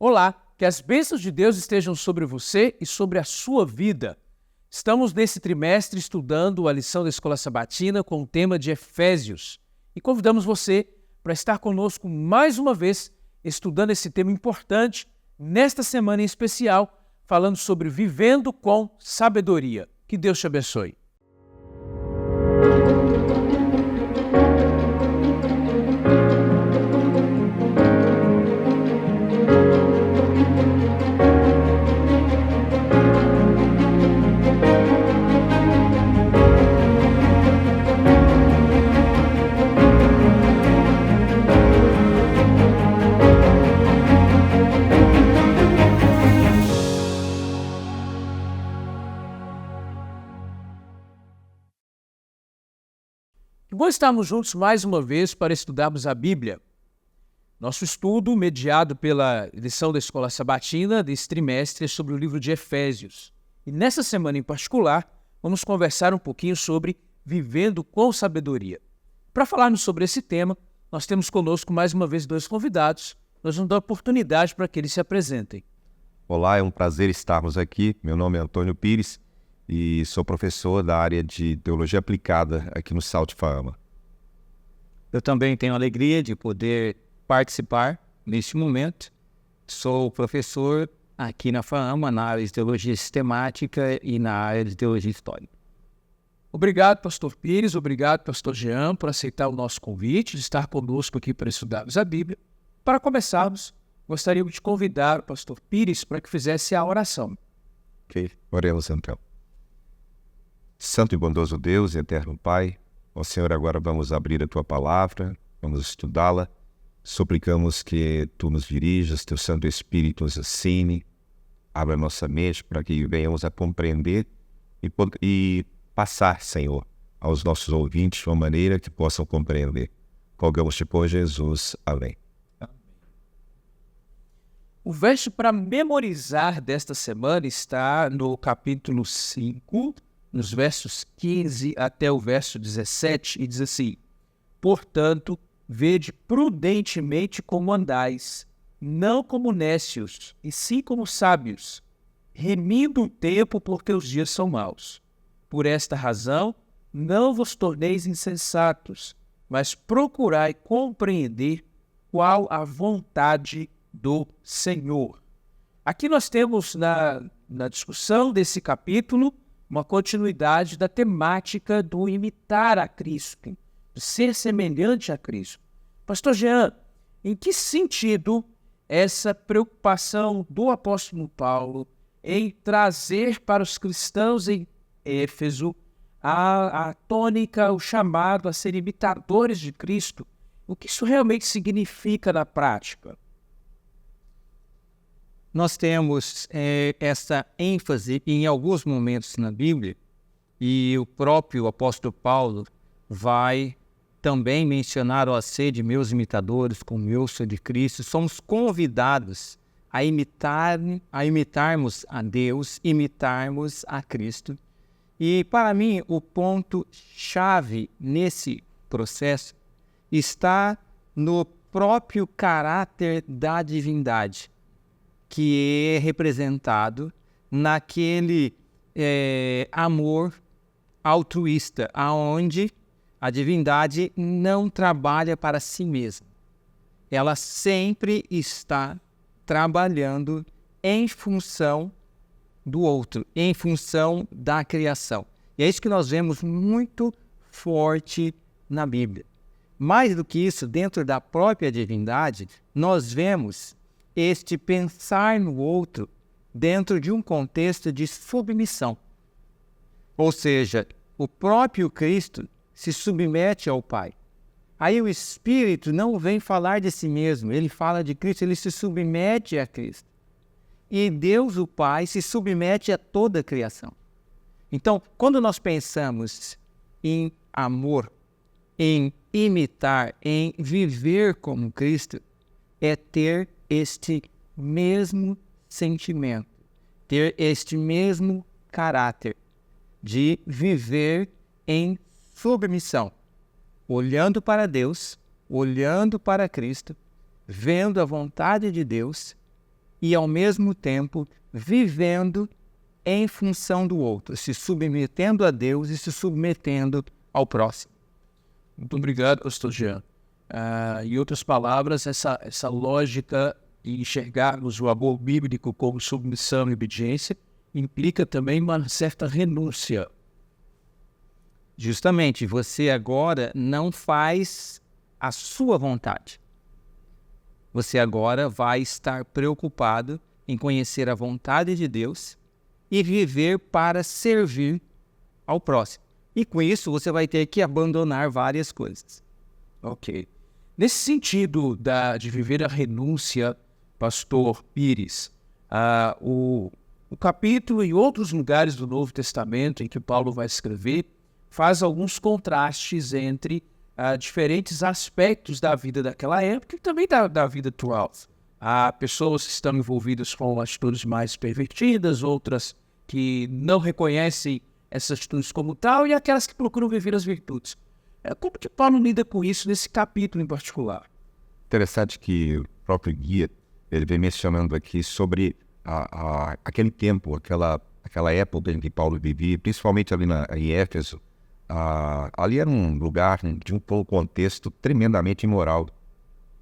Olá, que as bênçãos de Deus estejam sobre você e sobre a sua vida. Estamos nesse trimestre estudando a lição da Escola Sabatina com o tema de Efésios e convidamos você para estar conosco mais uma vez estudando esse tema importante nesta semana em especial, falando sobre vivendo com sabedoria. Que Deus te abençoe. Que bom estarmos juntos mais uma vez para estudarmos a Bíblia. Nosso estudo, mediado pela lição da Escola Sabatina desse trimestre, é sobre o livro de Efésios. E nessa semana em particular, vamos conversar um pouquinho sobre vivendo com sabedoria. Para falarmos sobre esse tema, nós temos conosco mais uma vez dois convidados. Nós vamos dar oportunidade para que eles se apresentem. Olá, é um prazer estarmos aqui. Meu nome é Antônio Pires e sou professor da área de Teologia Aplicada aqui no Salt Fama. Eu também tenho a alegria de poder participar neste momento. Sou professor aqui na FAAMA, na área de Teologia Sistemática e na área de Teologia Histórica. Obrigado, pastor Pires, obrigado, pastor Jean, por aceitar o nosso convite de estar conosco aqui para estudarmos a Bíblia. Para começarmos, gostaríamos de convidar o pastor Pires para que fizesse a oração. Ok, oremos então. Santo e bondoso Deus e eterno Pai, ó Senhor, agora vamos abrir a Tua Palavra, vamos estudá-la. Suplicamos que Tu nos dirijas, Teu Santo Espírito nos ensine, abra nossa mente para que venhamos a compreender e passar, Senhor, aos nossos ouvintes de uma maneira que possam compreender. Rogamos-te por Jesus. Amém. O verso para memorizar desta semana está no capítulo 5, nos versos 15 até o verso 17, e diz assim: Portanto, vede prudentemente como andais, não como nécios, e sim como sábios, remindo o tempo, porque os dias são maus. Por esta razão, não vos torneis insensatos, mas procurai compreender qual a vontade do Senhor. Aqui nós temos na discussão desse capítulo uma continuidade da temática do imitar a Cristo, de ser semelhante a Cristo. Pastor Jean, em que sentido essa preocupação do apóstolo Paulo em trazer para os cristãos em Éfeso a tônica, o chamado a ser imitadores de Cristo, o que isso realmente significa na prática? Nós temos essa ênfase em alguns momentos na Bíblia, e o próprio apóstolo Paulo vai também mencionar: ó, sede meus imitadores, como eu sou de Cristo. Somos convidados a imitarmos a Deus, imitarmos a Cristo. E para mim, o ponto-chave nesse processo está no próprio caráter da divindade, que é representado naquele amor altruísta, aonde a divindade não trabalha para si mesma. Ela sempre está trabalhando em função do outro, em função da criação. E é isso que nós vemos muito forte na Bíblia. Mais do que isso, dentro da própria divindade, nós vemos este pensar no outro dentro de um contexto de submissão. Ou seja, o próprio Cristo se submete ao Pai. Aí o Espírito não vem falar de si mesmo, ele fala de Cristo, ele se submete a Cristo. E Deus, o Pai, se submete a toda a criação. Então, quando nós pensamos em amor, em imitar, em viver como Cristo, é ter este mesmo sentimento, ter este mesmo caráter de viver em submissão, olhando para Deus, olhando para Cristo, vendo a vontade de Deus e, ao mesmo tempo, vivendo em função do outro, se submetendo a Deus e se submetendo ao próximo. Muito obrigado, pastor Jean. Em outras palavras, essa lógica de enxergarmos o amor bíblico como submissão e obediência implica também uma certa renúncia. Justamente, você agora não faz a sua vontade. Você agora vai estar preocupado em conhecer a vontade de Deus e viver para servir ao próximo. E com isso, você vai ter que abandonar várias coisas. Ok. Nesse sentido de viver a renúncia, pastor Pires, o capítulo e outros lugares do Novo Testamento em que Paulo vai escrever faz alguns contrastes entre diferentes aspectos da vida daquela época e também da vida atual. Há pessoas que estão envolvidas com atitudes mais pervertidas, outras que não reconhecem essas atitudes como tal, e aquelas que procuram viver as virtudes. Como que Paulo lida com isso nesse capítulo em particular? Interessante que o próprio guia, ele vem mencionando aqui sobre aquele tempo, aquela época em que Paulo vivia, principalmente ali em Éfeso. Ali era um lugar de um contexto tremendamente imoral,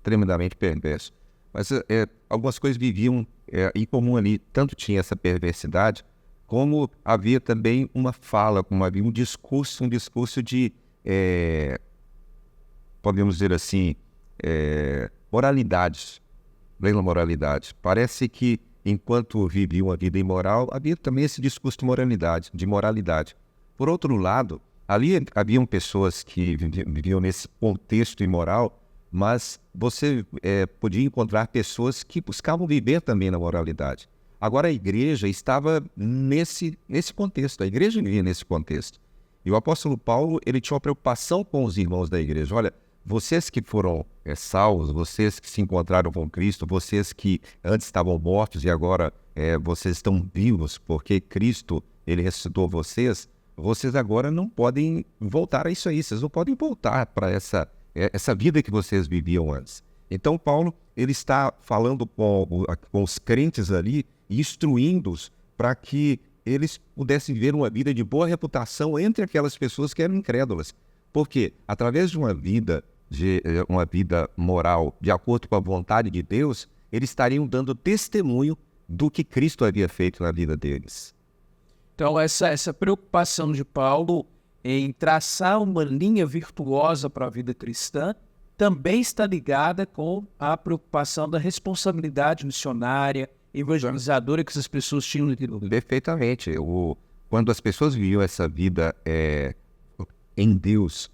tremendamente perverso. Mas algumas coisas viviam em comum ali. Tanto tinha essa perversidade, como havia também uma fala, como havia um discurso de, podemos dizer assim, moralidades, plena moralidade. Parece que, enquanto viviam a vida imoral, havia também esse discurso de moralidade. Por outro lado, ali haviam pessoas que viviam nesse contexto imoral, mas você podia encontrar pessoas que buscavam viver também na moralidade. Agora a igreja estava nesse contexto, a igreja vivia nesse contexto. E o apóstolo Paulo, ele tinha uma preocupação com os irmãos da igreja. Olha, vocês que foram salvos, vocês que se encontraram com Cristo, vocês que antes estavam mortos e agora vocês estão vivos porque Cristo, ele ressuscitou vocês agora não podem voltar a isso aí, vocês não podem voltar para essa vida que vocês viviam antes. Então Paulo, ele está falando com os crentes ali, instruindo-os para que eles pudessem viver uma vida de boa reputação entre aquelas pessoas que eram incrédulas. Porque através de uma vida moral, de acordo com a vontade de Deus, eles estariam dando testemunho do que Cristo havia feito na vida deles. Então, essa preocupação de Paulo em traçar uma linha virtuosa para a vida cristã também está ligada com a preocupação da responsabilidade missionária, evangelizadora que essas pessoas tinham no interior. Perfeitamente. Quando as pessoas viviam essa vida em Deus,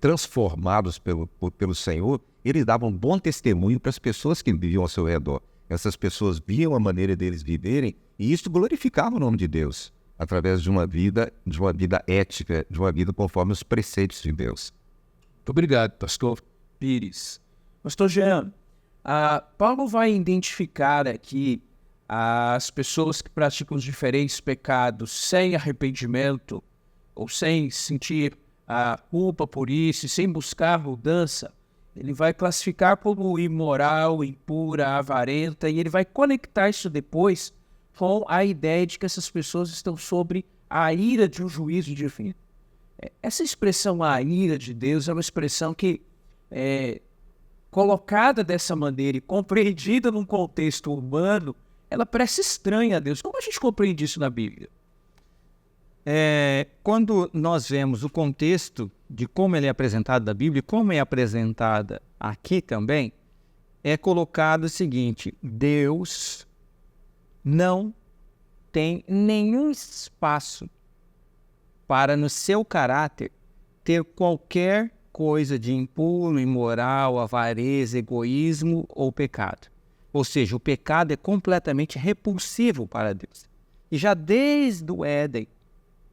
transformados pelo Senhor, eles davam bom testemunho para as pessoas que viviam ao seu redor. Essas pessoas viam a maneira deles viverem e isso glorificava o nome de Deus, através de uma vida ética, de uma vida conforme os preceitos de Deus. Muito obrigado, pastor Pires. Pastor Jean, Paulo vai identificar aqui as pessoas que praticam os diferentes pecados sem arrependimento ou sem sentir a culpa por isso, sem buscar mudança. Ele vai classificar como imoral, impura, avarenta, e ele vai conectar isso depois com a ideia de que essas pessoas estão sob a ira de um juízo divino. Essa expressão, a ira de Deus, é uma expressão que colocada dessa maneira e compreendida num contexto humano, ela parece estranha a Deus. Como a gente compreende isso na Bíblia? Quando nós vemos o contexto de como ele é apresentado na Bíblia, como é apresentada aqui também, é colocado o seguinte: Deus não tem nenhum espaço para, no seu caráter, ter qualquer coisa de impuro, imoral, avareza, egoísmo ou pecado. Ou seja, o pecado é completamente repulsivo para Deus. E já desde o Éden,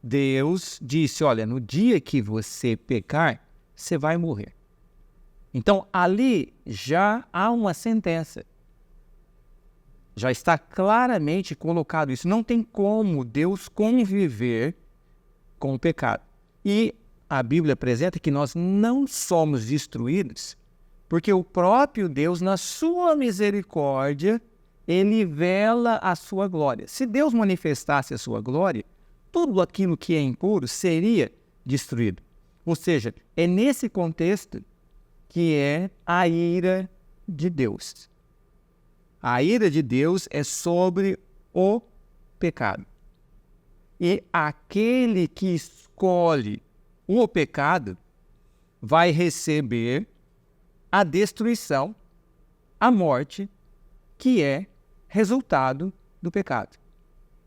Deus disse: olha, no dia que você pecar, você vai morrer. Então, ali já há uma sentença. Já está claramente colocado isso. Não tem como Deus conviver com o pecado. E a Bíblia apresenta que nós não somos destruídos porque o próprio Deus, na sua misericórdia, ele vela a sua glória. Se Deus manifestasse a sua glória, tudo aquilo que é impuro seria destruído. Ou seja, é nesse contexto que é a ira de Deus. A ira de Deus é sobre o pecado. E aquele que escolhe o pecado vai receber a destruição, a morte, que é resultado do pecado.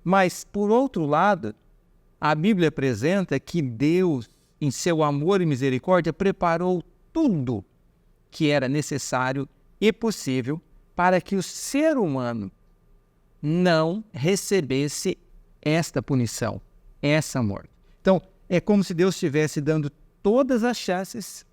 Mas, por outro lado, a Bíblia apresenta que Deus, em seu amor e misericórdia, preparou tudo que era necessário e possível para que o ser humano não recebesse esta punição, essa morte. Então, é como se Deus estivesse dando todas as chances,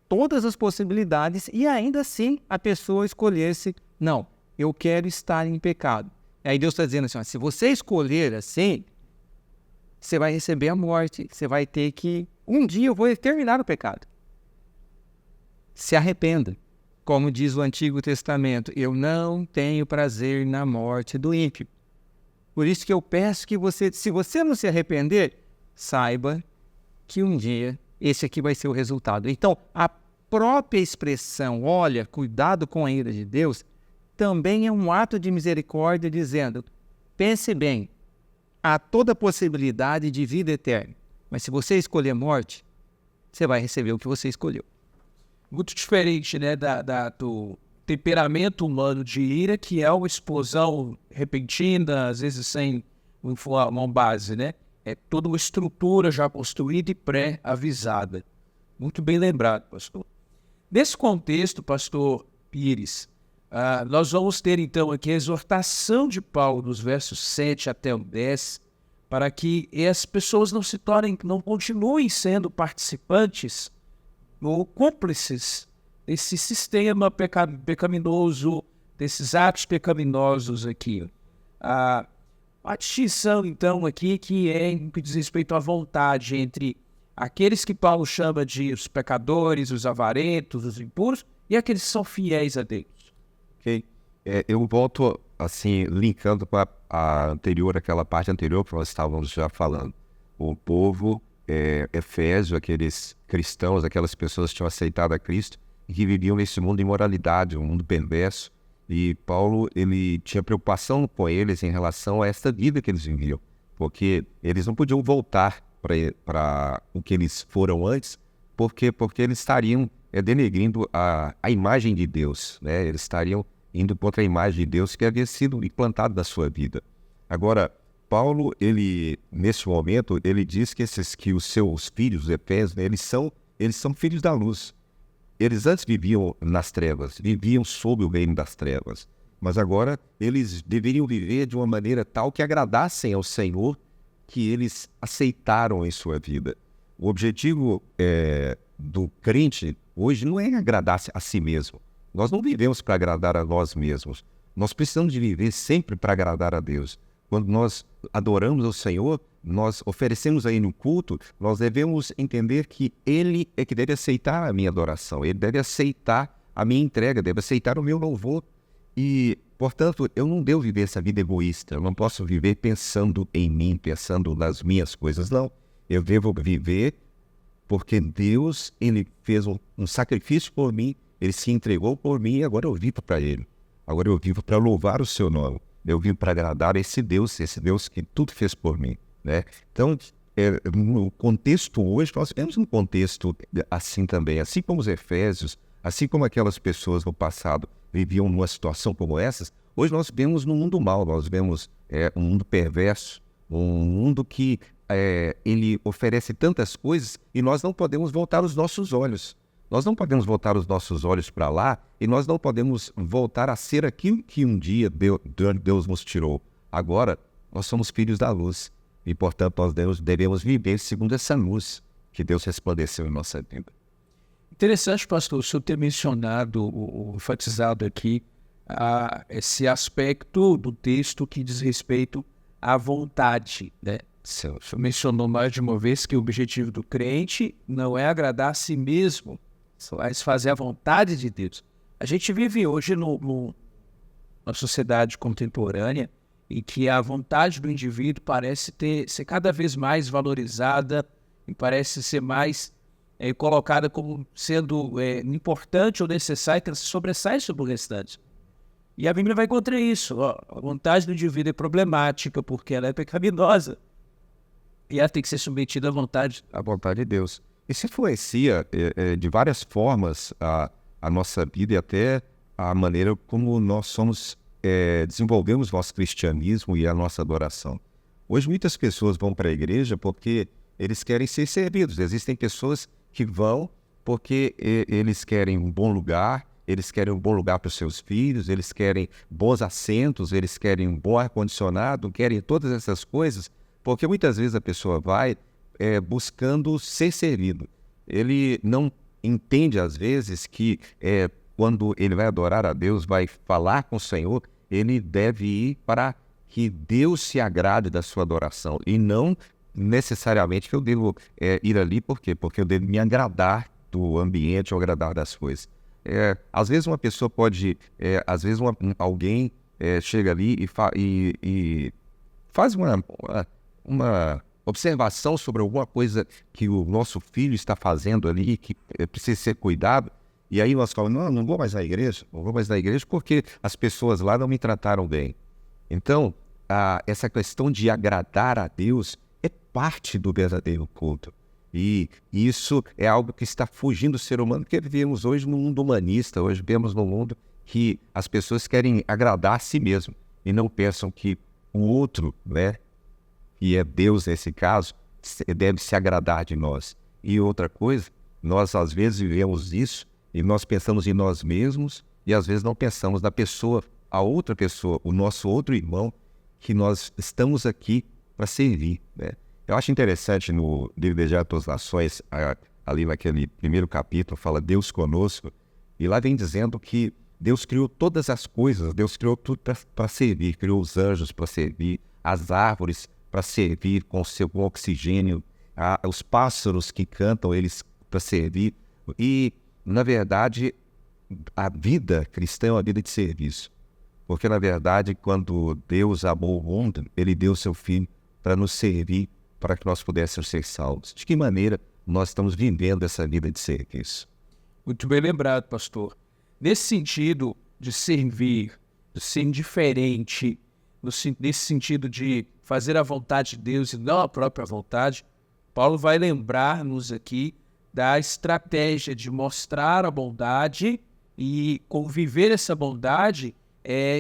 todas as possibilidades, e ainda assim a pessoa escolhesse, não, eu quero estar em pecado. Aí Deus está dizendo assim, ó, se você escolher assim, você vai receber a morte, você vai ter que, um dia eu vou terminar o pecado. Se arrependa. Como diz o Antigo Testamento, eu não tenho prazer na morte do ímpio. Por isso que eu peço que você, se você não se arrepender, saiba que um dia esse aqui vai ser o resultado. Então, a própria expressão, olha, cuidado com a ira de Deus, também é um ato de misericórdia dizendo, pense bem, há toda possibilidade de vida eterna, mas se você escolher morte, você vai receber o que você escolheu. Muito diferente, né, do temperamento humano de ira, que é uma explosão repentina, às vezes sem uma base, né? É toda uma estrutura já construída e pré-avisada. Muito bem lembrado, pastor. Nesse contexto, pastor Pires, nós vamos ter então aqui a exortação de Paulo nos versos 7 até o 10, para que as pessoas não continuem sendo participantes ou cúmplices desse sistema pecaminoso, desses atos pecaminosos aqui. A distinção, então, aqui que diz respeito à vontade entre aqueles que Paulo chama de os pecadores, os avarentos, os impuros, e aqueles que são fiéis a Deus. Ok? Eu volto, assim, linkando com aquela parte anterior que nós estávamos já falando. O povo Efésio, aqueles cristãos, aquelas pessoas que tinham aceitado a Cristo e que viviam nesse mundo de imoralidade, um mundo perverso. E Paulo, ele tinha preocupação com eles em relação a esta vida que eles viviam, porque eles não podiam voltar para o que eles foram antes, porque eles estariam denegrindo a imagem de Deus, né? Eles estariam indo contra a imagem de Deus que havia sido implantada na sua vida. Agora, Paulo, nesse momento, ele diz que os seus filhos, os efésios, né, eles são filhos da luz. Eles antes viviam nas trevas, viviam sob o reino das trevas. Mas agora eles deveriam viver de uma maneira tal que agradassem ao Senhor, que eles aceitaram em sua vida. O objetivo do crente hoje não é agradar a si mesmo. Nós não vivemos para agradar a nós mesmos. Nós precisamos de viver sempre para agradar a Deus. Quando nós adoramos ao Senhor, nós oferecemos a Ele um culto, nós devemos entender que Ele é que deve aceitar a minha adoração, Ele deve aceitar a minha entrega, deve aceitar o meu louvor. E, portanto, eu não devo viver essa vida egoísta, eu não posso viver pensando em mim, pensando nas minhas coisas, não. Eu devo viver porque Deus, Ele fez um sacrifício por mim, Ele se entregou por mim e agora eu vivo para Ele. Agora eu vivo para louvar o Seu nome. Eu vim para agradar esse Deus que tudo fez por mim, né? Então, no contexto hoje, nós vemos um contexto assim também, assim como os efésios, assim como aquelas pessoas no passado viviam numa situação como essas, hoje nós vemos no mundo mal, nós vemos um mundo perverso, um mundo que ele oferece tantas coisas e nós não podemos voltar os nossos olhos. Nós não podemos voltar os nossos olhos para lá e nós não podemos voltar a ser aquilo que um dia Deus nos tirou. Agora, nós somos filhos da luz e, portanto, nós devemos viver segundo essa luz que Deus resplandeceu em nossa vida. Interessante, pastor, o senhor ter mencionado, enfatizado aqui, esse aspecto do texto que diz respeito à vontade, né? O senhor mencionou mais de uma vez que o objetivo do crente não é agradar a si mesmo, mas fazer a vontade de Deus. A gente vive hoje uma sociedade contemporânea em que a vontade do indivíduo parece ser cada vez mais valorizada e parece ser mais colocada como sendo importante ou necessária, que ela se sobressai sobre o restante. E a Bíblia vai contra isso. A vontade do indivíduo é problemática porque ela é pecaminosa. E ela tem que ser submetida à vontade de Deus. Isso influencia de várias formas a nossa vida e até a maneira como nós desenvolvemos nosso cristianismo e a nossa adoração. Hoje muitas pessoas vão para a igreja porque eles querem ser servidos. Existem pessoas que vão porque eles querem um bom lugar, eles querem um bom lugar para os seus filhos, eles querem bons assentos, eles querem um bom ar-condicionado, querem todas essas coisas, porque muitas vezes a pessoa vai buscando ser servido. Ele não entende, às vezes, que quando ele vai adorar a Deus, vai falar com o Senhor, ele deve ir para que Deus se agrade da sua adoração. E não necessariamente que eu devo ir ali, por quê? Porque eu devo me agradar do ambiente ou agradar das coisas. Às vezes uma pessoa pode... às vezes alguém chega ali e faz uma observação sobre alguma coisa que o nosso filho está fazendo ali, que precisa ser cuidado, e aí nós falamos, não vou mais à igreja, porque as pessoas lá não me trataram bem. Então, essa questão de agradar a Deus é parte do verdadeiro culto. E isso é algo que está fugindo do ser humano, porque vivemos hoje num mundo humanista, hoje vivemos num mundo que as pessoas querem agradar a si mesmo, e não pensam que o outro, né, que é Deus nesse caso, deve se agradar de nós. E outra coisa, nós às vezes vivemos isso e nós pensamos em nós mesmos e às vezes não pensamos na pessoa, a outra pessoa, o nosso outro irmão, que nós estamos aqui para servir, né? Eu acho interessante no livro de Desejar Todas as Nações, ali naquele primeiro capítulo, fala Deus conosco, e lá vem dizendo que Deus criou todas as coisas, Deus criou tudo para servir, criou os anjos para servir, as árvores para servir com seu oxigênio, os pássaros que cantam, eles para servir. E, na verdade, a vida cristã é uma vida de serviço. Porque, na verdade, quando Deus amou o mundo, Ele deu o seu Filho para nos servir, para que nós pudéssemos ser salvos. De que maneira nós estamos vivendo essa vida de serviço? Muito bem lembrado, pastor. Nesse sentido de servir, de ser indiferente, nesse sentido de fazer a vontade de Deus e não a própria vontade, Paulo vai lembrar-nos aqui da estratégia de mostrar a bondade e conviver essa bondade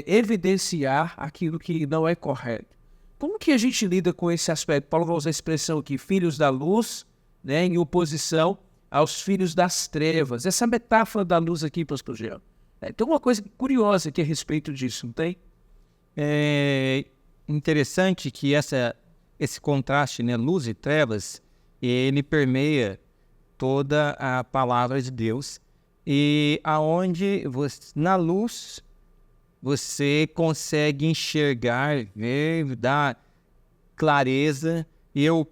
evidenciar aquilo que não é correto. Como que a gente lida com esse aspecto? Paulo vai usar a expressão aqui, filhos da luz, né, em oposição aos filhos das trevas. Essa metáfora da luz aqui, pastor Jean. Tem uma coisa curiosa aqui a respeito disso, não tem? É interessante que esse contraste, né, luz e trevas, ele permeia toda a palavra de Deus, e aonde na luz você consegue enxergar, ver, dar clareza. E eu,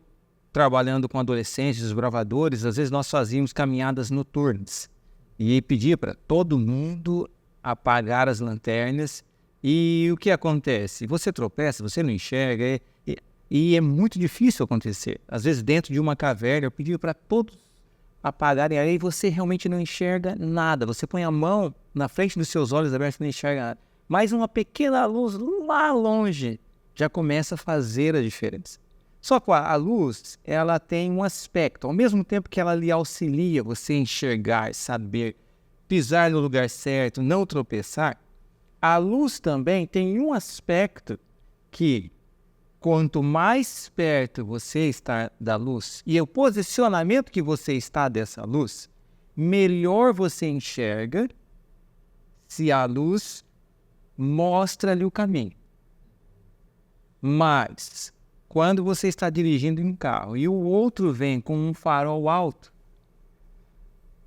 trabalhando com adolescentes, desbravadores, às vezes nós fazíamos caminhadas noturnas e pedia para todo mundo apagar as lanternas. E o que acontece? Você tropeça, você não enxerga, e é muito difícil acontecer. Às vezes dentro de uma caverna eu pedi para todos apagarem, aí você realmente não enxerga nada. Você põe a mão na frente dos seus olhos abertos e não enxerga nada. Mas uma pequena luz lá longe já começa a fazer a diferença. Só que a luz, ela tem um aspecto, ao mesmo tempo que ela lhe auxilia você enxergar, saber, pisar no lugar certo, não tropeçar, a luz também tem um aspecto que, quanto mais perto você está da luz e o posicionamento que você está dessa luz, melhor você enxerga se a luz mostra-lhe o caminho. Mas, quando você está dirigindo um carro e o outro vem com um farol alto,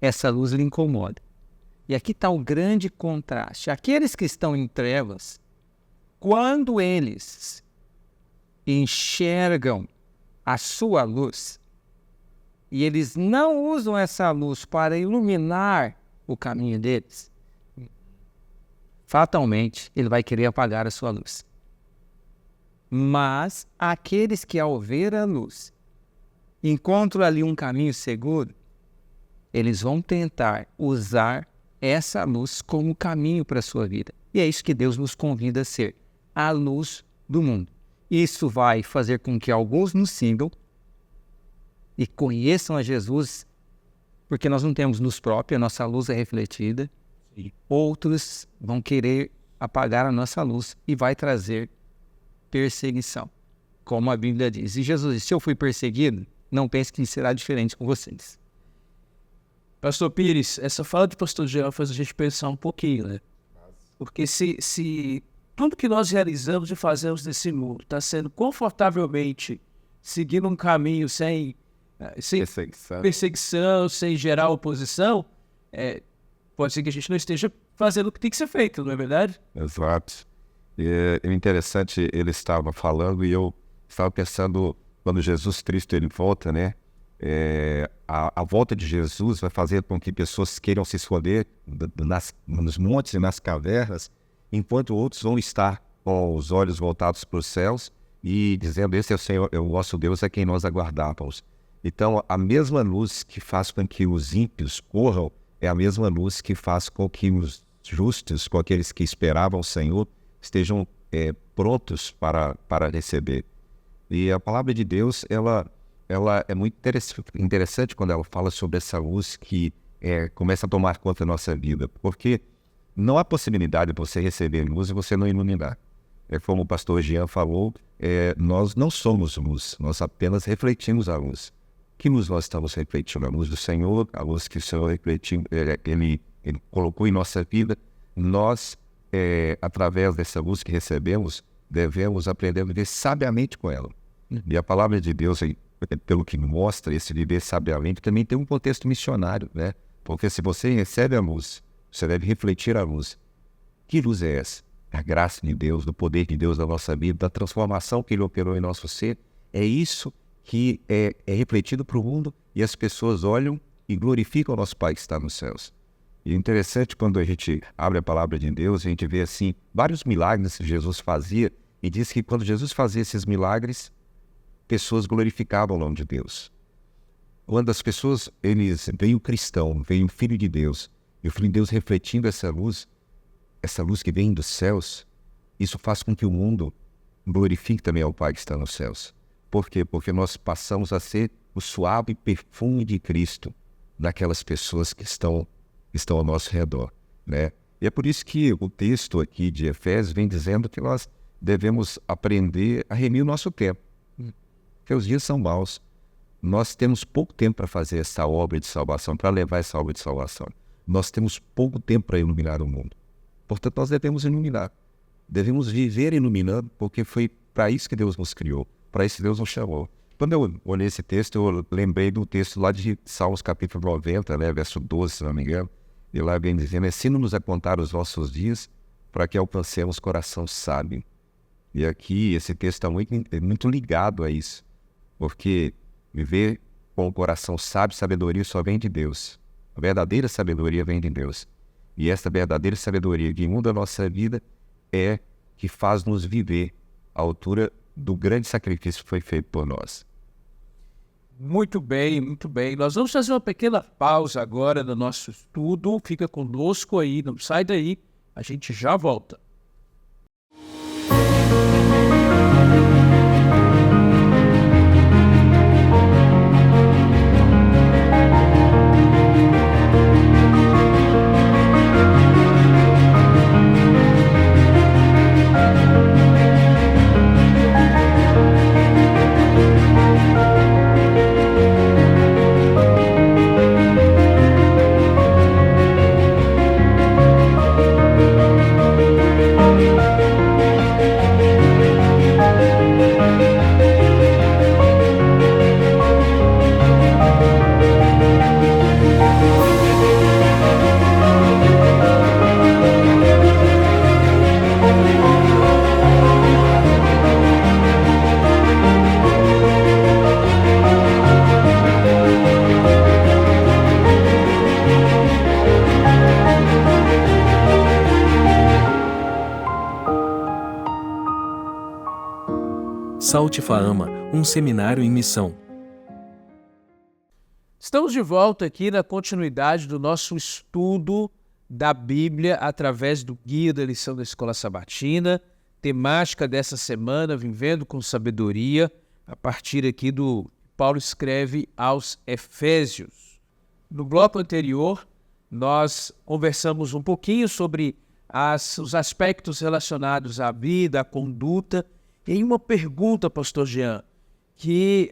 essa luz lhe incomoda. E aqui está o grande contraste. Aqueles que estão em trevas, quando eles enxergam a sua luz, e eles não usam essa luz para iluminar o caminho deles, fatalmente ele vai querer apagar a sua luz. Mas aqueles que, ao ver a luz, encontram ali um caminho seguro, eles vão tentar usar essa luz como caminho para a sua vida. E é isso que Deus nos convida a ser, a luz do mundo. Isso vai fazer com que alguns nos sigam e conheçam a Jesus, porque nós não temos luz própria, a nossa luz é refletida. E outros vão querer apagar a nossa luz e vai trazer perseguição, como a Bíblia diz. E Jesus disse: se eu fui perseguido, não pense que será diferente com vocês. Pastor Pires, essa fala de pastor Jean faz a gente pensar um pouquinho, né? Porque se tudo que nós realizamos e fazemos nesse mundo está sendo confortavelmente seguindo um caminho sem perseguição, sem gerar oposição, pode ser que a gente não esteja fazendo o que tem que ser feito, não é verdade? Exato. E é interessante, ele estava falando e eu estava pensando, quando Jesus Cristo ele volta, né? A volta de Jesus vai fazer com que pessoas queiram se esconder nos montes e nas cavernas, enquanto outros vão estar com os olhos voltados para os céus e dizendo: esse é o Senhor, é o nosso Deus, é quem nós aguardávamos. Então, a mesma luz que faz com que os ímpios corram é a mesma luz que faz com que os justos, com aqueles que esperavam o Senhor, estejam prontos para receber. E a palavra de Deus, ela é muito interessante quando ela fala sobre essa luz que começa a tomar conta da nossa vida, porque não há possibilidade de você receber luz e você não iluminar. Como o pastor Jean falou, nós não somos luz, nós apenas refletimos a luz. Que luz nós estamos refletindo? A luz do Senhor, a luz que o Senhor refletiu, ele colocou em nossa vida. Nós, através dessa luz que recebemos, devemos aprender a viver sabiamente com ela. E a palavra de Deus, pelo que mostra, esse viver sabiamente também tem um contexto missionário, né? Porque se você recebe a luz, você deve refletir a luz. Que luz é essa? A graça de Deus, do poder de Deus na nossa vida, da transformação que Ele operou em nosso ser. É isso que é refletido para o mundo e as pessoas olham e glorificam o nosso Pai que está nos céus. E é interessante quando a gente abre a palavra de Deus, a gente vê assim vários milagres que Jesus fazia e diz que quando Jesus fazia esses milagres, pessoas glorificavam o nome de Deus. Quando as pessoas, veio o cristão, veio o Filho de Deus, e o Filho de Deus refletindo essa luz que vem dos céus, isso faz com que o mundo glorifique também ao Pai que está nos céus. Por quê? Porque nós passamos a ser o suave perfume de Cristo daquelas pessoas que estão ao nosso redor, né? E é por isso que o texto aqui de Efésios vem dizendo que nós devemos aprender a remir o nosso tempo, porque os dias são maus. Nós temos pouco tempo para fazer essa obra de salvação, para levar essa obra de salvação. Nós temos pouco tempo para iluminar o mundo. Portanto, nós devemos iluminar. Devemos viver iluminando, porque foi para isso que Deus nos criou, para isso que Deus nos chamou. Quando eu olhei esse texto, eu lembrei do texto lá de Salmos capítulo 90, né, verso 12, se não me engano. E lá vem dizendo: ensina-nos a contar os nossos dias para que alcancemos coração sábio. E aqui esse texto está muito ligado a isso, porque viver com o coração sábio, sabedoria só vem de Deus. A verdadeira sabedoria vem de Deus. E essa verdadeira sabedoria que muda a nossa vida é que faz nos viver à altura do grande sacrifício que foi feito por nós. Muito bem, muito bem. Nós vamos fazer uma pequena pausa agora no nosso estudo. Fica conosco aí, não sai daí. A gente já volta. Salte Faama, um seminário em missão. Estamos de volta aqui na continuidade do nosso estudo da Bíblia através do Guia da Lição da Escola Sabatina, temática dessa semana, Vivendo com Sabedoria, a partir aqui do Paulo escreve aos Efésios. No bloco anterior, nós conversamos um pouquinho sobre os aspectos relacionados à vida, à conduta, e uma pergunta, pastor Jean, que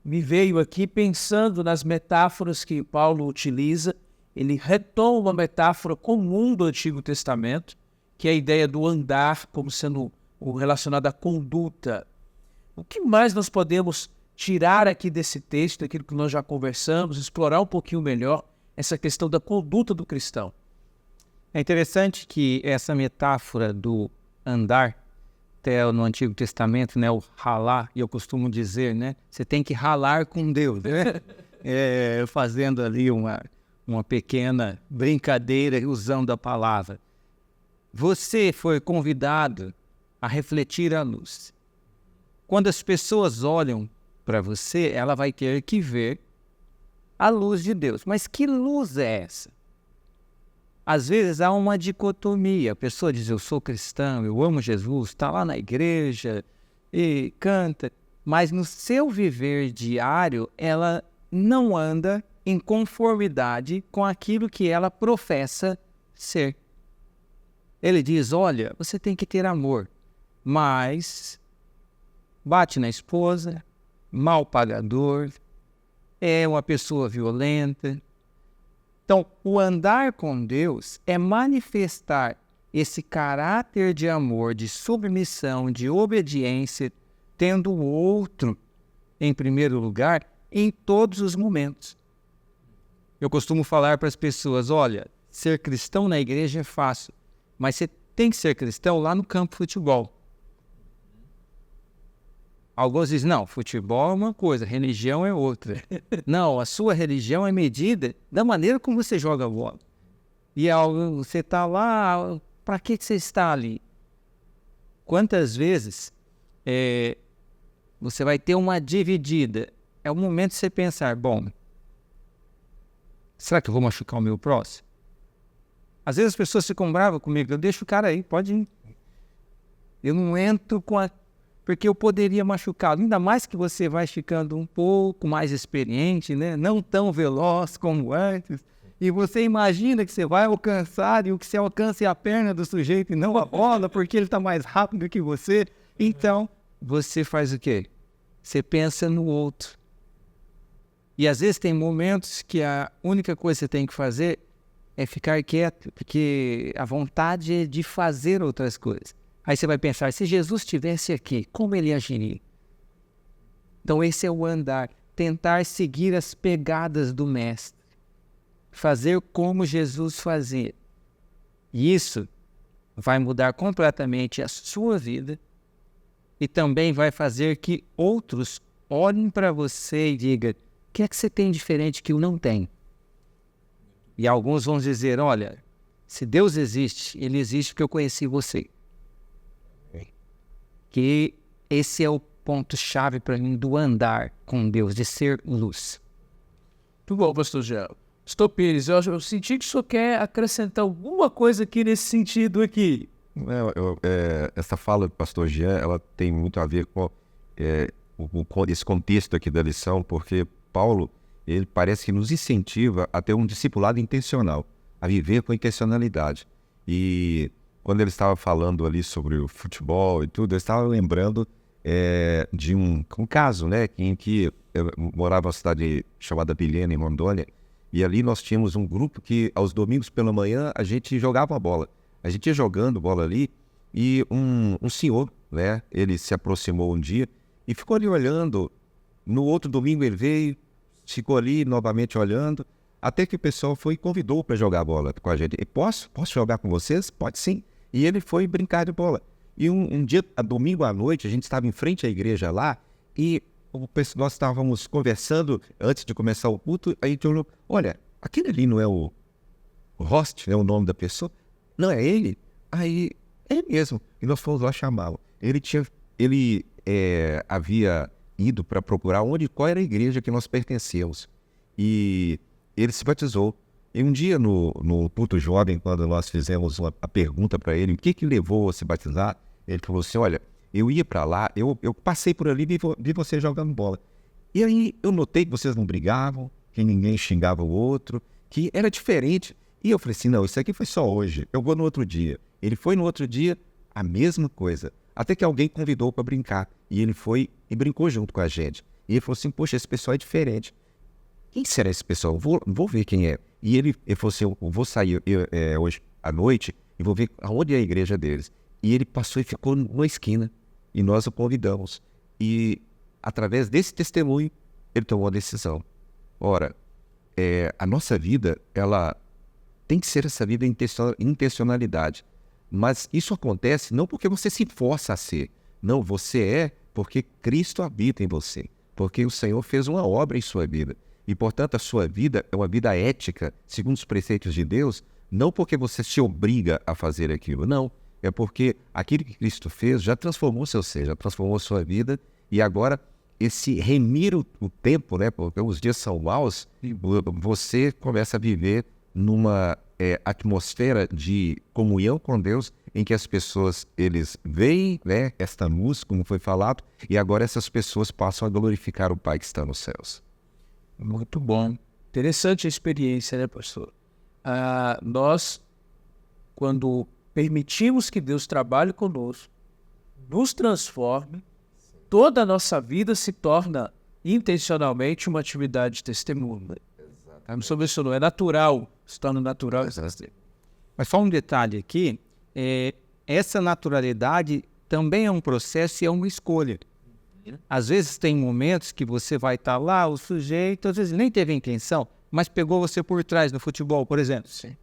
me veio aqui pensando nas metáforas que Paulo utiliza. Ele retoma uma metáfora comum do Antigo Testamento, que é a ideia do andar como sendo relacionado à conduta. O que mais nós podemos tirar aqui desse texto, daquilo que nós já conversamos, explorar um pouquinho melhor essa questão da conduta do cristão? É interessante que essa metáfora do andar, até no Antigo Testamento, né, o ralar, e eu costumo dizer, né, você tem que ralar com Deus, né? Fazendo ali uma pequena brincadeira usando a palavra. Você foi convidado a refletir a luz. Quando as pessoas olham para você, ela vai ter que ver a luz de Deus. Mas que luz é essa? Às vezes há uma dicotomia. A pessoa diz, eu sou cristão, eu amo Jesus, está lá na igreja e canta. Mas no seu viver diário, ela não anda em conformidade com aquilo que ela professa ser. Ele diz, olha, você tem que ter amor, mas bate na esposa, mal pagador, é uma pessoa violenta. Então, o andar com Deus é manifestar esse caráter de amor, de submissão, de obediência, tendo o outro em primeiro lugar em todos os momentos. Eu costumo falar para as pessoas, olha, ser cristão na igreja é fácil, mas você tem que ser cristão lá no campo de futebol. Alguns dizem, não, futebol é uma coisa, religião é outra. Não, a sua religião é medida da maneira como você joga bola. E você está lá, para que você está ali? Quantas vezes você vai ter uma dividida? É o momento de você pensar, bom, será que eu vou machucar o meu próximo? Às vezes as pessoas ficam bravas comigo, eu deixo o cara aí, pode ir. Eu não entro porque eu poderia machucá-lo, ainda mais que você vai ficando um pouco mais experiente, né? Não tão veloz como antes, e você imagina que você vai alcançar, e o que você alcança é a perna do sujeito e não a bola, porque ele está mais rápido que você. Então, você faz o quê? Você pensa no outro. E às vezes tem momentos que a única coisa que você tem que fazer é ficar quieto, porque a vontade é de fazer outras coisas. Aí você vai pensar, se Jesus estivesse aqui, como ele agiria? Então esse é o andar, tentar seguir as pegadas do Mestre, fazer como Jesus fazia. E isso vai mudar completamente a sua vida e também vai fazer que outros olhem para você e digam, o que é que você tem diferente que eu não tenho? E alguns vão dizer, olha, se Deus existe, ele existe porque eu conheci você. Que esse é o ponto-chave para mim do andar com Deus, de ser luz. Muito bom, pastor Jean. Pastor Pires, eu senti que o senhor quer acrescentar alguma coisa aqui nesse sentido aqui. Essa fala do pastor Jean, ela tem muito a ver com esse contexto aqui da lição, porque Paulo, ele parece que nos incentiva a ter um discipulado intencional, a viver com intencionalidade. E quando ele estava falando ali sobre o futebol e tudo, eu estava lembrando de um caso, né, em que eu morava numa cidade chamada Vilhena, em Rondônia, e ali nós tínhamos um grupo que aos domingos pela manhã a gente jogava bola. A gente ia jogando bola ali e um senhor, né, ele se aproximou um dia e ficou ali olhando. No outro domingo ele veio, ficou ali novamente olhando, até que o pessoal foi e convidou para jogar bola com a gente. E posso jogar com vocês? Pode sim. E ele foi brincar de bola. E um dia, domingo à noite, a gente estava em frente à igreja lá e nós estávamos conversando antes de começar o culto. Aí a gente olhou, olha, aquele ali não é o host, né, o nome da pessoa? Não é ele? Aí, é ele mesmo. E nós fomos lá chamá-lo. Ele tinha ele havia ido para procurar qual era a igreja que nós pertencíamos. E ele se batizou. E um dia no culto jovem, quando nós fizemos a pergunta para ele, o que levou a se batizar? Ele falou assim, olha, eu ia para lá, eu passei por ali e vi você jogando bola. E aí eu notei que vocês não brigavam, que ninguém xingava o outro, que era diferente. E eu falei assim, não, isso aqui foi só hoje, eu vou no outro dia. Ele foi no outro dia, a mesma coisa. Até que alguém convidou para brincar. E ele foi e brincou junto com a gente. E ele falou assim, poxa, esse pessoal é diferente. Quem será esse pessoal? Vou ver quem é. E ele falou assim, eu vou sair hoje à noite e vou ver aonde é a igreja deles. E ele passou e ficou numa esquina. E nós o convidamos. E através desse testemunho, ele tomou a decisão. Ora, a nossa vida, ela tem que ser essa vida intencionalidade. Mas isso acontece não porque você se força a ser. Não, você é porque Cristo habita em você. Porque o Senhor fez uma obra em sua vida. E, portanto, a sua vida é uma vida ética, segundo os preceitos de Deus, não porque você se obriga a fazer aquilo, não. É porque aquilo que Cristo fez já transformou seu ser, já transformou sua vida. E agora, esse remir o tempo, né, porque os dias são maus, você começa a viver numa atmosfera de comunhão com Deus, em que as pessoas, eles veem, né, esta luz, como foi falado, e agora essas pessoas passam a glorificar o Pai que está nos céus. Muito bom. Interessante a experiência, né, pastor? Nós, quando permitimos que Deus trabalhe conosco, nos transforme, toda a nossa vida se torna intencionalmente uma atividade de testemunho. A missão mencionou, é natural, se torna natural. Mas só um detalhe aqui, essa naturalidade também é um processo e é uma escolha. Às vezes tem momentos que você vai estar lá, o sujeito, às vezes nem teve a intenção, mas pegou você por trás no futebol, por exemplo. Sim.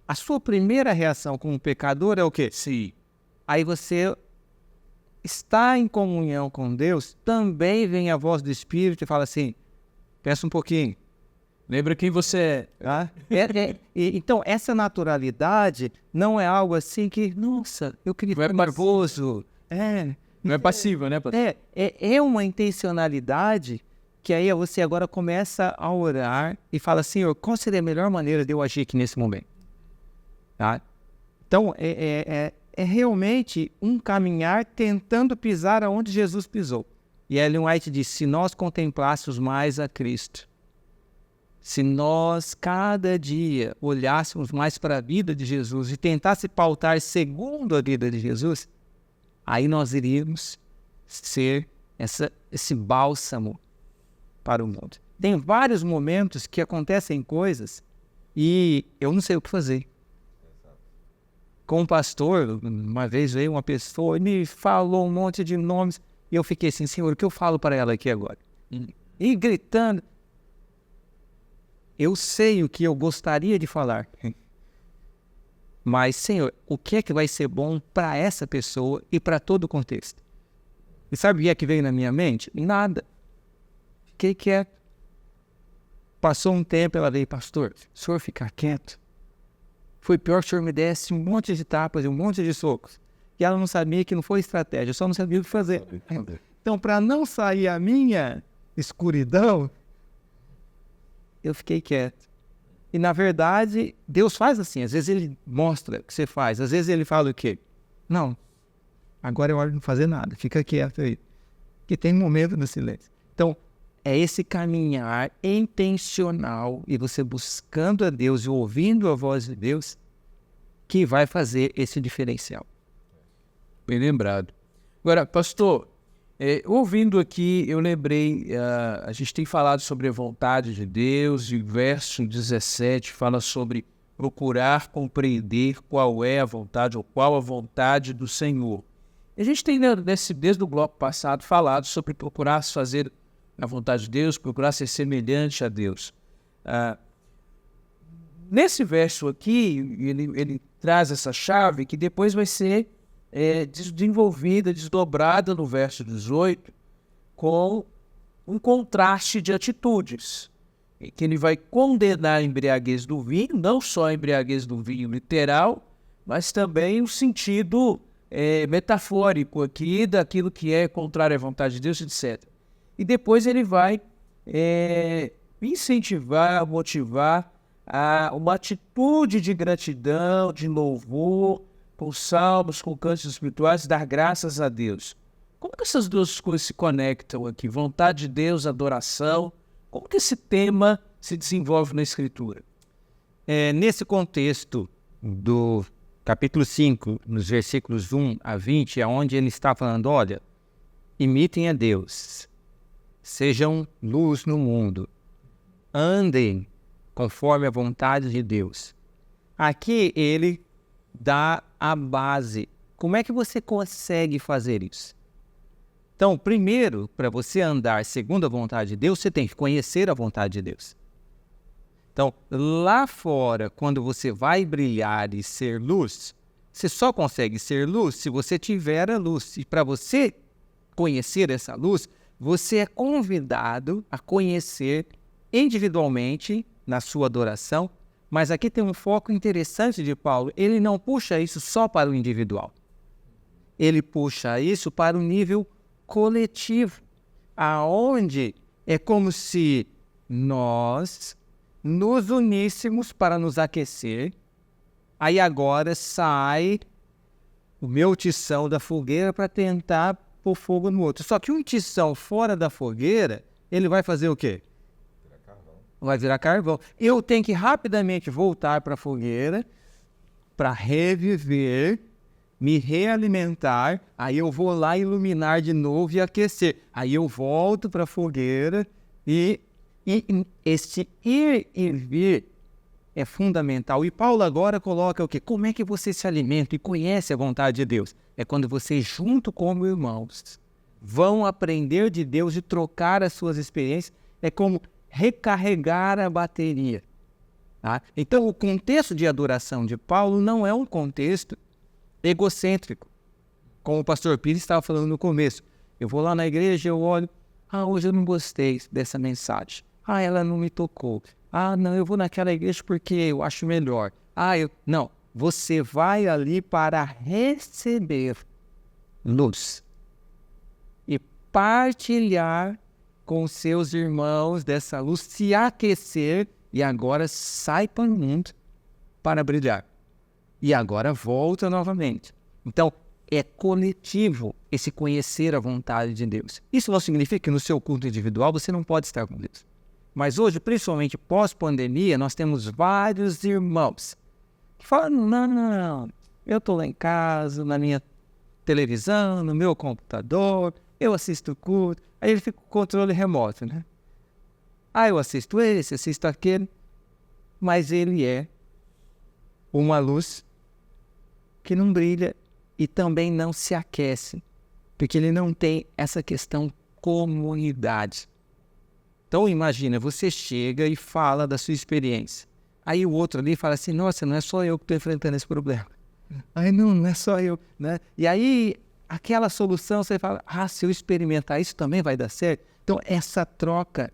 A sua primeira reação como pecador é o quê? Sim. Aí você está em comunhão com Deus, também vem a voz do Espírito e fala assim, pensa um pouquinho. Lembra quem você é. Tá? Então, essa naturalidade não é algo assim que, nossa, eu queria ficar nervoso. Não é passiva, né, pastor? É uma intencionalidade que aí você agora começa a orar e fala, Senhor, qual seria a melhor maneira de eu agir aqui nesse momento? Tá? Então, é realmente um caminhar tentando pisar aonde Jesus pisou. E Ellen White diz, se nós contemplássemos mais a Cristo, se nós, cada dia, olhássemos mais para a vida de Jesus e tentasse pautar segundo a vida de Jesus, aí nós iríamos ser esse bálsamo para o mundo. Tem vários momentos que acontecem coisas e eu não sei o que fazer. Com um pastor, uma vez veio uma pessoa e me falou um monte de nomes e eu fiquei assim, Senhor, o que eu falo para ela aqui agora? E gritando. Eu sei o que eu gostaria de falar. Mas, Senhor, o que é que vai ser bom para essa pessoa e para todo o contexto? E sabe o que é que veio na minha mente? Nada. Fiquei quieto. Passou um tempo, ela veio, pastor, o senhor ficar quieto? Foi pior que o senhor me desse um monte de tapas e um monte de socos. E ela não sabia que não foi estratégia, só não sabia o que fazer. Então, para não sair a minha escuridão, eu fiquei quieto. E, na verdade, Deus faz assim. Às vezes Ele mostra o que você faz. Às vezes Ele fala o quê? Não, agora é hora de não fazer nada. Fica quieto aí. Que tem um momento no silêncio. Então, é esse caminhar intencional e você buscando a Deus e ouvindo a voz de Deus que vai fazer esse diferencial. Bem lembrado. Agora, pastor, ouvindo aqui, eu lembrei, a gente tem falado sobre a vontade de Deus, e o verso 17 fala sobre procurar compreender qual é a vontade ou qual a vontade do Senhor. A gente tem, desde o bloco passado, falado sobre procurar fazer a vontade de Deus, procurar ser semelhante a Deus. Nesse verso aqui, ele traz essa chave que depois vai ser desenvolvida, desdobrada no verso 18, com um contraste de atitudes, em que ele vai condenar a embriaguez do vinho, não só a embriaguez do vinho literal, mas também o sentido metafórico aqui daquilo que é contrário à vontade de Deus, etc. E depois ele vai incentivar, motivar a uma atitude de gratidão, de louvor, com salmos, com cantos espirituais, dar graças a Deus. Como que essas duas coisas se conectam aqui? Vontade de Deus, adoração. Como que esse tema se desenvolve na Escritura? Nesse contexto do capítulo 5, nos versículos 1 a 20, é onde ele está falando, olha, imitem a Deus, sejam luz no mundo, andem conforme a vontade de Deus. Aqui ele dá a base. Como é que você consegue fazer isso? Então, primeiro, para você andar segundo a vontade de Deus, você tem que conhecer a vontade de Deus. Então, lá fora, quando você vai brilhar e ser luz, você só consegue ser luz se você tiver a luz. E para você conhecer essa luz, você é convidado a conhecer individualmente na sua adoração. Mas aqui tem um foco interessante de Paulo. Ele não puxa isso só para o individual. Ele puxa isso para o nível coletivo, aonde é como se nós nos uníssemos para nos aquecer. Aí agora sai o meu tição da fogueira para tentar pôr fogo no outro. Só que um tição fora da fogueira, ele vai fazer o quê? Vai virar carvão. Eu tenho que rapidamente voltar para a fogueira para reviver, me realimentar, aí eu vou lá iluminar de novo e aquecer. Aí eu volto para a fogueira e esse ir e vir é fundamental. E Paulo agora coloca o quê? Como é que você se alimenta e conhece a vontade de Deus? É quando você, junto como irmãos, vão aprender de Deus e trocar as suas experiências. É como recarregar a bateria. Tá? Então, o contexto de adoração de Paulo não é um contexto egocêntrico, como o pastor Pires estava falando no começo. Eu vou lá na igreja, eu olho, hoje eu não gostei dessa mensagem. Ela não me tocou. Não, eu vou naquela igreja porque eu acho melhor. Não, você vai ali para receber luz e partilhar com seus irmãos dessa luz, se aquecer e agora sai para o mundo para brilhar. E agora volta novamente. Então, é coletivo esse conhecer a vontade de Deus. Isso não significa que no seu culto individual você não pode estar com Deus. Mas hoje, principalmente pós-pandemia, nós temos vários irmãos que falam, não, eu estou lá em casa, na minha televisão, no meu computador, eu assisto o culto, aí ele fica com o controle remoto, né? Eu assisto esse, assisto aquele, mas ele é uma luz que não brilha e também não se aquece, porque ele não tem essa questão comunidade. Então imagina, você chega e fala da sua experiência. Aí o outro ali fala assim, nossa, não é só eu que estou enfrentando esse problema. Não é só eu, né? E aí aquela solução você fala, se eu experimentar isso também vai dar certo. Então essa troca,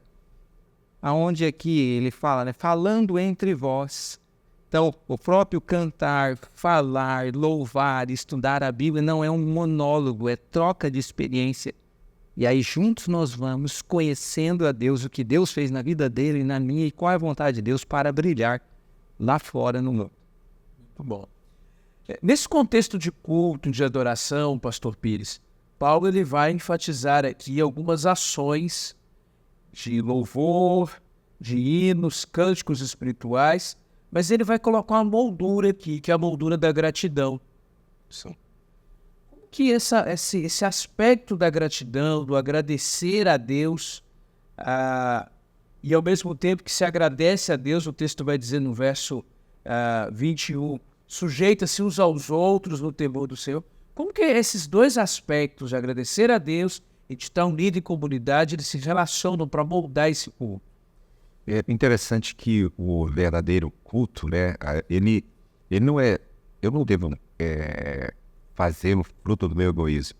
aonde aqui ele fala, né? Falando entre vós. Então, o próprio cantar, falar, louvar, estudar a Bíblia não é um monólogo, é troca de experiência. E aí juntos nós vamos conhecendo a Deus, o que Deus fez na vida dele e na minha, e qual é a vontade de Deus para brilhar lá fora no mundo. Muito bom. Nesse contexto de culto, de adoração, pastor Pires, Paulo ele vai enfatizar aqui algumas ações de louvor, de hinos, cânticos espirituais, mas ele vai colocar uma moldura aqui, que é a moldura da gratidão. Como que esse aspecto da gratidão, do agradecer a Deus, e ao mesmo tempo que se agradece a Deus, o texto vai dizer no verso 21, sujeita-se uns aos outros no temor do Senhor. Como que esses dois aspectos, de agradecer a Deus e de estar unido em comunidade, eles se relacionam para moldar esse culto? É interessante que o verdadeiro culto, né, ele não é... Eu não devo fazer o fruto do meu egoísmo.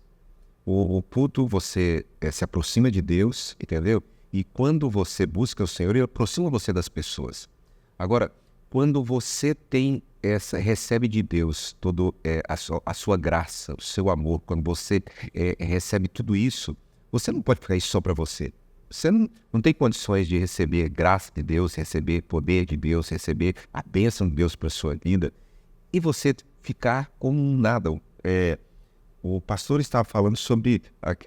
O culto, você se aproxima de Deus, entendeu? E quando você busca o Senhor, Ele aproxima você das pessoas. Agora, quando você tem recebe de Deus todo a sua graça, o seu amor, quando você recebe tudo isso, você não pode ficar isso só para você. Você não tem condições de receber graça de Deus, receber poder de Deus, receber a bênção de Deus para a sua vida, e você ficar como nada. O pastor estava falando sobre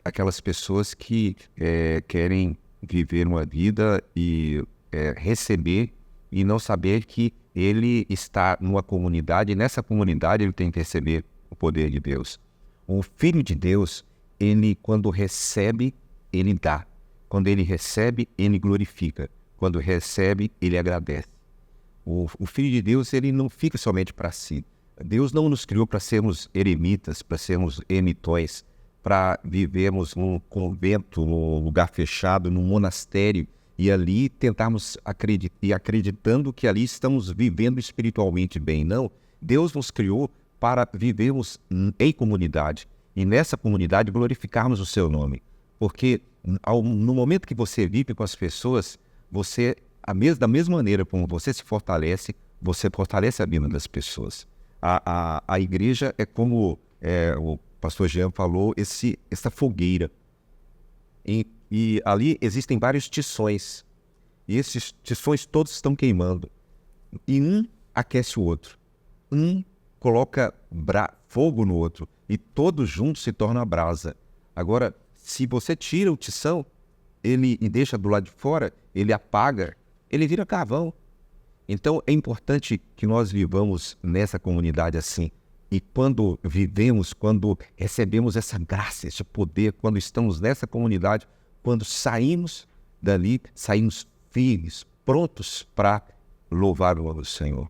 aquelas pessoas que querem viver uma vida e receber e não saber que ele está numa comunidade, e nessa comunidade ele tem que receber o poder de Deus. O Filho de Deus, ele quando recebe, ele dá. Quando ele recebe, ele glorifica. Quando recebe, ele agradece. O Filho de Deus, ele não fica somente para si. Deus não nos criou para sermos eremitas, para sermos ermitões, para vivermos num convento, num lugar fechado, num monastério, e ali tentarmos acreditando que ali estamos vivendo espiritualmente bem. Não, Deus nos criou para vivermos em comunidade, e nessa comunidade glorificarmos o seu nome. Porque no momento que você vive com as pessoas, da mesma maneira como você se fortalece, você fortalece a vida das pessoas. A igreja é como o pastor Jean falou, essa fogueira. E ali existem vários tições. E esses tições todos estão queimando. E um aquece o outro. Um coloca fogo no outro. E todos juntos se tornam a brasa. Agora, se você tira o tição e deixa do lado de fora, ele apaga, ele vira carvão. Então é importante que nós vivamos nessa comunidade assim. E quando vivemos, quando recebemos essa graça, esse poder, quando estamos nessa comunidade, quando saímos dali, saímos firmes, prontos para louvar o nome do Senhor.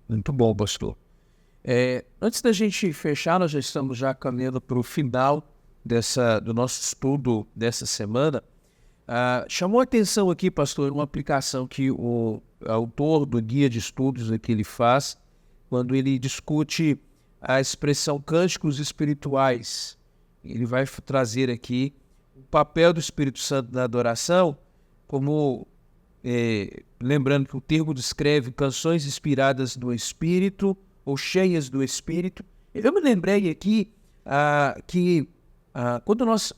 Muito bom, pastor. Antes da gente fechar, nós já estamos caminhando para o final do nosso estudo dessa semana. Chamou a atenção aqui, pastor, uma aplicação que o autor do guia de estudos aqui ele faz, quando ele discute a expressão cânticos espirituais. Ele vai trazer aqui o papel do Espírito Santo na adoração, como lembrando que o termo descreve canções inspiradas no Espírito ou cheias do Espírito. Eu me lembrei aqui que quando nós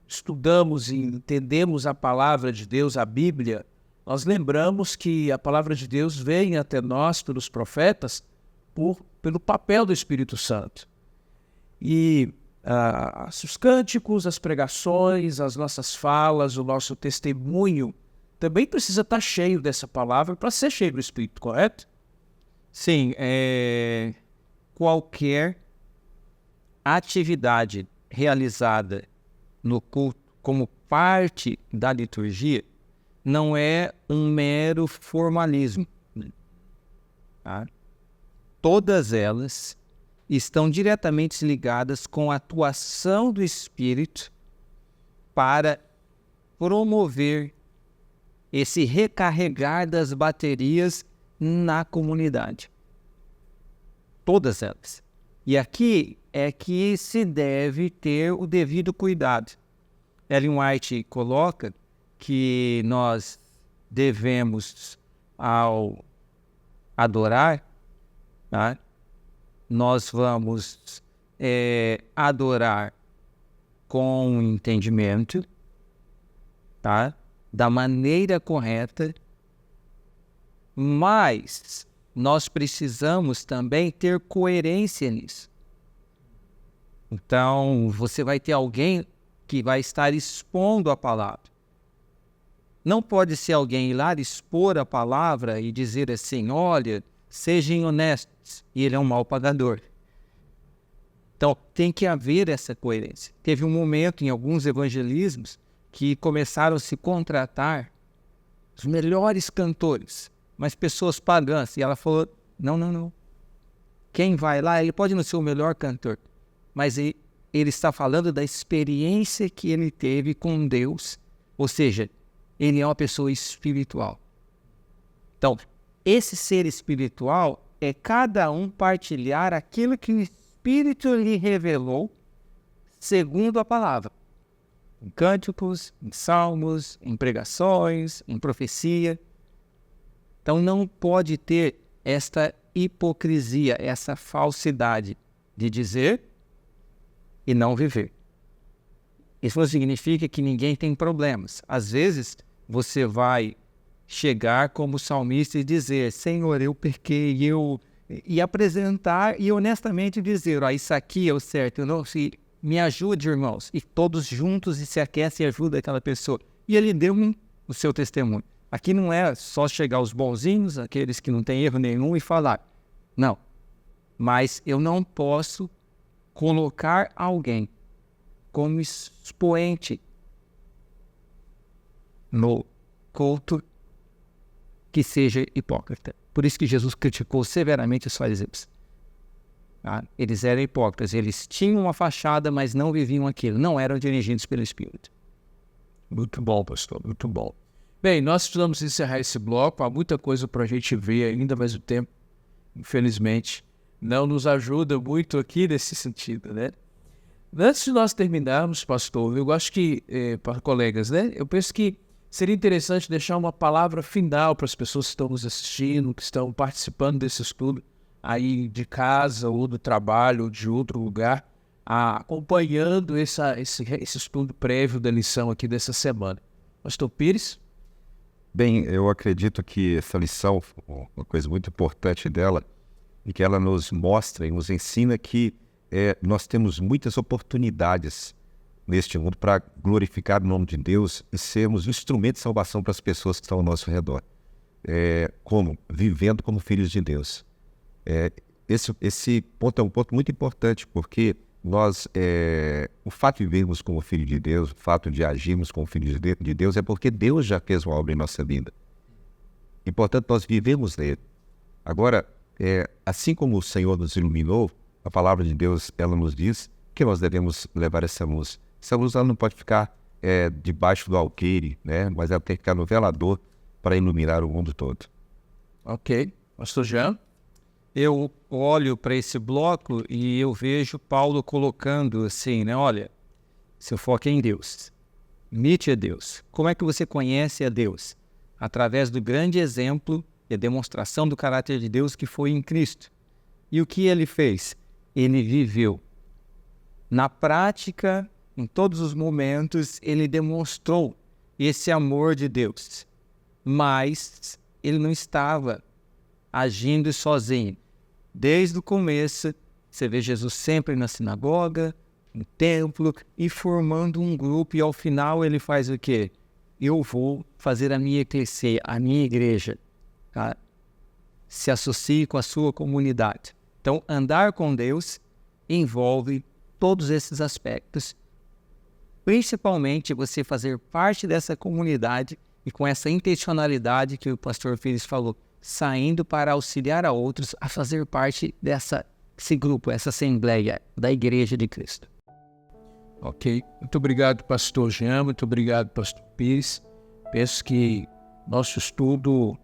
estudamos e entendemos a palavra de Deus, a Bíblia, nós lembramos que a palavra de Deus vem até nós, pelos profetas, pelo papel do Espírito Santo. E os cânticos, as pregações, as nossas falas, o nosso testemunho, também precisa estar cheio dessa palavra para ser cheio do Espírito, correto? Sim, qualquer atividade realizada no culto como parte da liturgia não é um mero formalismo. Tá? Todas elas estão diretamente ligadas com a atuação do Espírito para promover esse recarregar das baterias na comunidade. Todas elas. E aqui é que se deve ter o devido cuidado. Ellen White coloca que nós devemos, ao adorar, tá? Nós vamos adorar com entendimento, tá? Da maneira correta, mas nós precisamos também ter coerência nisso. Então, você vai ter alguém que vai estar expondo a palavra. Não pode ser alguém ir lá expor a palavra e dizer assim, olha, sejam honestos, e ele é um mau pagador. Então, tem que haver essa coerência. Teve um momento em alguns evangelismos que começaram a se contratar os melhores cantores, mas pessoas pagãs. E ela falou, não. Quem vai lá, ele pode não ser o melhor cantor, mas ele está falando da experiência que ele teve com Deus. Ou seja, ele é uma pessoa espiritual. Então, esse ser espiritual é cada um partilhar aquilo que o Espírito lhe revelou segundo a palavra. Em cânticos, em salmos, em pregações, em profecia. Então não pode ter esta hipocrisia, essa falsidade de dizer e não viver. Isso não significa que ninguém tem problemas. Às vezes, você vai chegar como salmista e dizer: Senhor, eu pequei, e apresentar e honestamente dizer: isso aqui é o certo, eu não sei, me ajude, irmãos. E todos juntos se aquecem e ajudam aquela pessoa. E ele deu o seu testemunho. Aqui não é só chegar os bonzinhos, aqueles que não têm erro nenhum, e falar. Não. Mas eu não posso colocar alguém como expoente no culto que seja hipócrita. Por isso que Jesus criticou severamente os fariseus. Tá? Eles eram hipócritas, eles tinham uma fachada, mas não viviam aquilo, não eram dirigidos pelo Espírito. Muito bom, pastor, muito bom. Bem, nós precisamos encerrar esse bloco, há muita coisa para a gente ver ainda, mas o tempo, infelizmente, não nos ajuda muito aqui nesse sentido, né? Antes de nós terminarmos, pastor, eu acho que, para colegas, né? Eu penso que seria interessante deixar uma palavra final para as pessoas que estão nos assistindo, que estão participando desse estudo aí de casa ou do trabalho ou de outro lugar, acompanhando esse estudo prévio da lição aqui dessa semana. Pastor Pires? Bem, eu acredito que essa lição, uma coisa muito importante dela, é que ela nos mostra e nos ensina que nós temos muitas oportunidades neste mundo para glorificar o nome de Deus e sermos instrumento de salvação para as pessoas que estão ao nosso redor. Como? Vivendo como filhos de Deus. Esse ponto é um ponto muito importante, porque o fato de vivermos como filho de Deus, o fato de agirmos como filhos de Deus, é porque Deus já fez uma obra em nossa vida. E, portanto, nós vivemos nele. Agora, assim como o Senhor nos iluminou, a palavra de Deus, ela nos diz que nós devemos levar essa luz. Essa luz ela não pode ficar debaixo do alqueire, né? Mas ela tem que ficar no velador para iluminar o mundo todo. Ok. Pastor Jean? Eu olho para esse bloco e eu vejo Paulo colocando assim, né? Olha, seu foco é em Deus. Imite a Deus. Como é que você conhece a Deus? Através do grande exemplo e a demonstração do caráter de Deus que foi em Cristo. E o que ele fez? Ele viveu. Na prática, em todos os momentos, ele demonstrou esse amor de Deus. Mas ele não estava agindo sozinho. Desde o começo, você vê Jesus sempre na sinagoga, no templo, e formando um grupo, e ao final ele faz o quê? Eu vou fazer a minha eclesia, a minha igreja, tá? Se associe com a sua comunidade. Então, andar com Deus envolve todos esses aspectos, principalmente você fazer parte dessa comunidade e com essa intencionalidade que o pastor Pires falou, saindo para auxiliar a outros a fazer parte desse grupo, essa assembleia da Igreja de Cristo. Ok. Muito obrigado, pastor Jean. Muito obrigado, pastor Pires. Penso que nosso estudo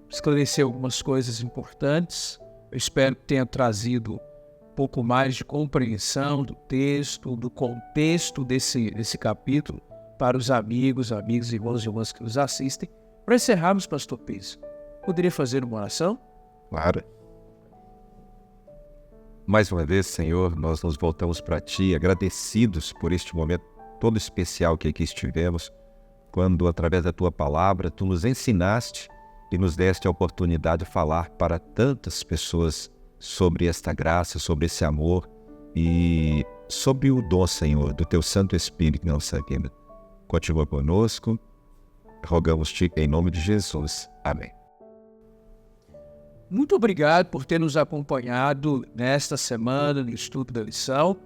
esclareceu algumas coisas importantes. Eu espero que tenha trazido um pouco mais de compreensão do texto, do contexto desse capítulo para os amigos, irmãos e irmãs que nos assistem. Para encerrarmos, pastor Pires, poderia fazer uma oração? Claro. Mais uma vez, Senhor, nós nos voltamos para Ti, agradecidos por este momento todo especial que aqui estivemos, quando, através da Tua palavra, Tu nos ensinaste e nos deste a oportunidade de falar para tantas pessoas sobre esta graça, sobre esse amor e sobre o dom, Senhor, do Teu Santo Espírito em nossa vida. Continua conosco, rogamos-Te em nome de Jesus. Amém. Muito obrigado por ter nos acompanhado nesta semana no estudo da lição.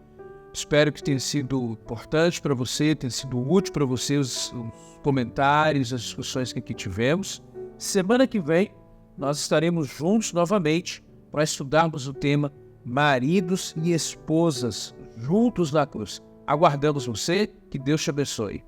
Espero que tenha sido importante para você, tenha sido útil para você os comentários, as discussões que aqui tivemos. Semana que vem nós estaremos juntos novamente para estudarmos o tema maridos e esposas juntos na cruz. Aguardamos você, que Deus te abençoe.